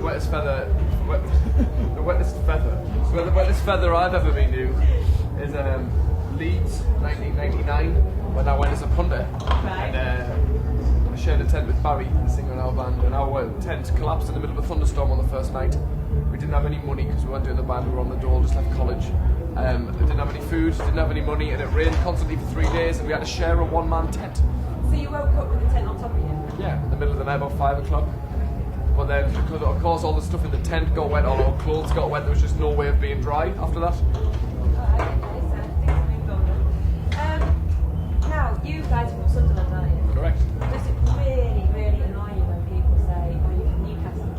the wettest feather I've ever been to is Leeds, 1999, when I went as a punter. Right. And I shared a tent with Barry, the singer in our band, and our tent collapsed in the middle of a thunderstorm on the first night. We didn't have any money because we weren't doing the band, we were on the dole, just left college. I didn't have any food, didn't have any money, and it rained constantly for 3 days, and we had to share a one-man tent. So you woke up with the tent on top of you? Yeah, in the middle of the night, about 5 o'clock. But then, because of course all the stuff in the tent got wet, all our clothes got wet, there was just no way of being dry after that. Now, you guys are from Sunderland, aren't you? Correct. Does it really, really annoy you when people say, oh, you're from Newcastle?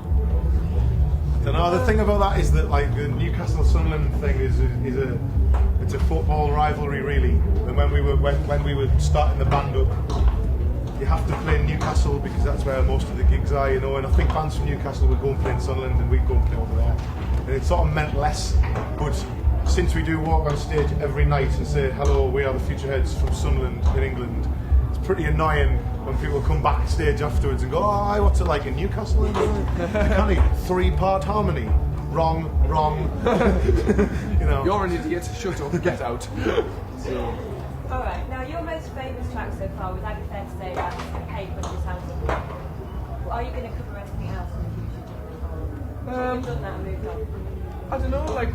I don't know, the thing about that is that like the Newcastle-Sunderland thing it's a football rivalry really. And when we were starting the band up, you have to play in Newcastle because that's where most of the gigs are, you know, and I think bands from Newcastle would go and play in Sunderland and we'd go and play over there. And it sort of meant less, but since we do walk on stage every night and say, hello, we are the Futureheads from Sunderland in England, it's pretty annoying when people come backstage afterwards and go, oh, what's it like in Newcastle? You can't even 3-part harmony. Wrong. You know. You're an idiot, shut up, get out. So. Alright, now your most famous track so far, would I be fair to say that's Hey Country Sounds of Love? Are you going to cover anything else in the future? You've done that and moved on. I don't know, like,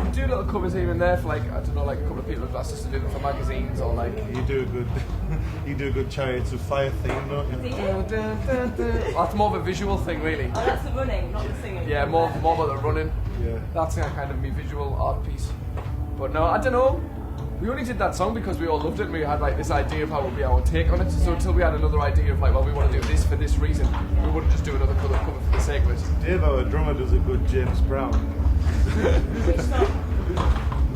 we do little covers here and there for like, I don't know, like a couple of people have asked us to do them for magazines or like... You do a good Chariots of Fire theme, don't you? Do you? Well, that's more of a visual thing really. Oh, that's the running, not the singing. Yeah, more about the running. Yeah. That's kind of my visual art piece. But no, I don't know. We only did that song because we all loved it and we had like this idea of how would be our take on it. So until we had another idea of like, well, we want to do this for this reason, we wouldn't just do another cover for the sake of it. Dave, our drummer, does a good James Brown. Which song?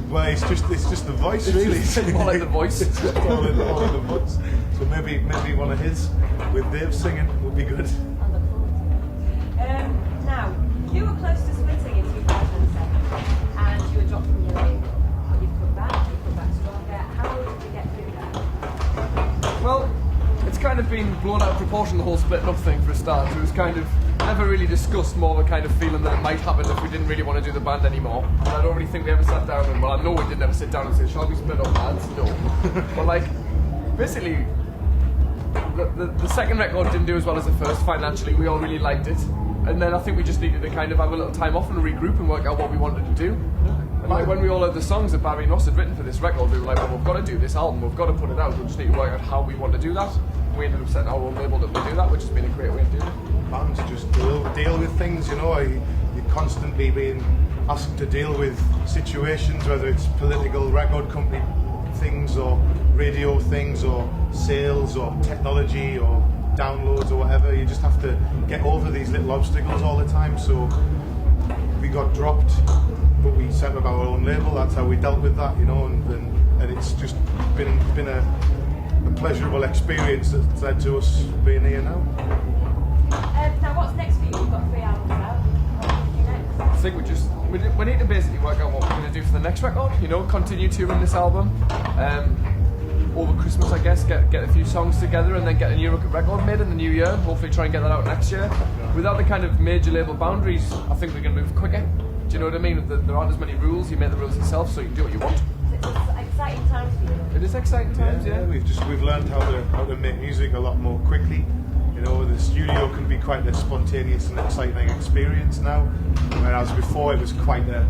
Well, it's just the voice, really. It's more like the voice. It's just all in the voice. So maybe one of his with Dave singing would be good. I look forward to it. Now, you were close to splitting in 2007 and you were dropped from your label. You've come back stronger. How did you get through that? Well, it's kind of been blown out of proportion, the whole splitting up thing for a start. It was kind of never really discussed, more of a kind of feeling that it might happen if we didn't really want to do the band anymore. And I don't really think we ever sat down and, well, I know we didn't ever sit down and say, shall we split up, lads? No. But like, basically, the second record didn't do as well as the first financially. We all really liked it. And then I think we just needed to kind of have a little time off and regroup and work out what we wanted to do. And like when we all heard the songs that Barry and Ross had written for this record, we were like, well, we've got to do this album, we've got to put it out, we just need to work out how we want to do that. We ended up setting our own label that we do that, which has been a great way of doing it. Bands just deal with things, you know. You're constantly being asked to deal with situations, whether it's political record company things or radio things or sales or technology or downloads or whatever. You just have to get over these little obstacles all the time. So we got dropped, but we set up our own label. That's how we dealt with that, you know, and it's just been a pleasurable experience that's led to us being here now. Now what's next for you? You've got 3 albums out. What are you doing next? I think we need to basically work out what we're going to do for the next record, you know, continue touring this album. Over Christmas, I guess, get a few songs together and then get a new record made in the new year. Hopefully try and get that out next year. Without the kind of major label boundaries, I think we can move quicker. Do you know what I mean? There aren't as many rules, you make the rules yourself so you can do what you want. It's exciting times for you. It is exciting times, yeah. We've learned how to make music a lot more quickly. You know, the studio can be quite a spontaneous and exciting experience now, whereas before it was quite a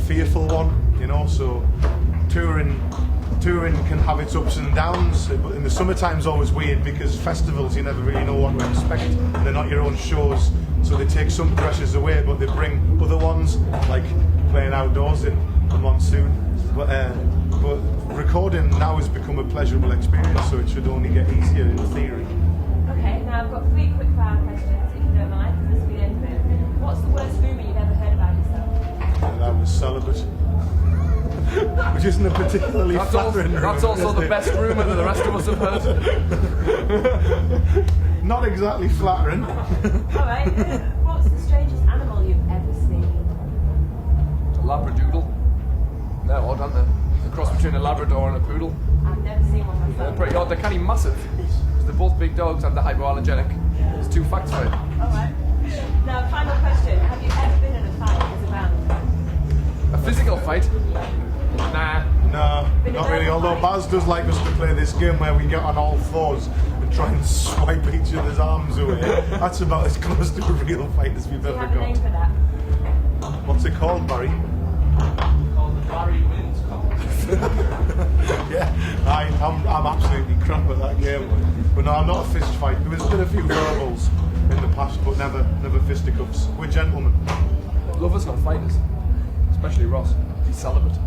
fearful one. You know, so touring can have its ups and downs. In the summertime's always weird because festivals you never really know what to expect. They're not your own shows, so they take some pressures away, but they bring other ones like playing outdoors in the monsoon. But recording now has become a pleasurable experience, so it should only get easier in theory. Okay, now I've got 3 quick fire questions, if you don't mind, because this will be the end of it. What's the worst rumour you've ever heard about yourself? And I was celibate. Which isn't a particularly flattering rumour. That's also the best rumour that the rest of us have heard. Not exactly flattering. Alright, what's the strangest animal you've ever seen? A Labradoodle. They're odd, aren't they? A cross between a Labrador and a poodle. I've never seen one myself. They're pretty odd. They're kind of massive. They're both big dogs and they're hypoallergenic. There's 2 facts for it. Alright. fight? Nah. No, Been not a really. verbal Although fight? Baz does like us to play this game where we get on all fours and try and swipe each other's arms away. That's about as close to a real fight as we've Do you ever have a name got. for that? What's it called, Barry? Called the Barry Wins Cup. Yeah, I'm absolutely crap at that game. But no, I'm not a fist fight. There was been a few verbals in the past, but never fisticuffs. We're gentlemen. Lovers, not fighters. Especially Ross. He's celibate.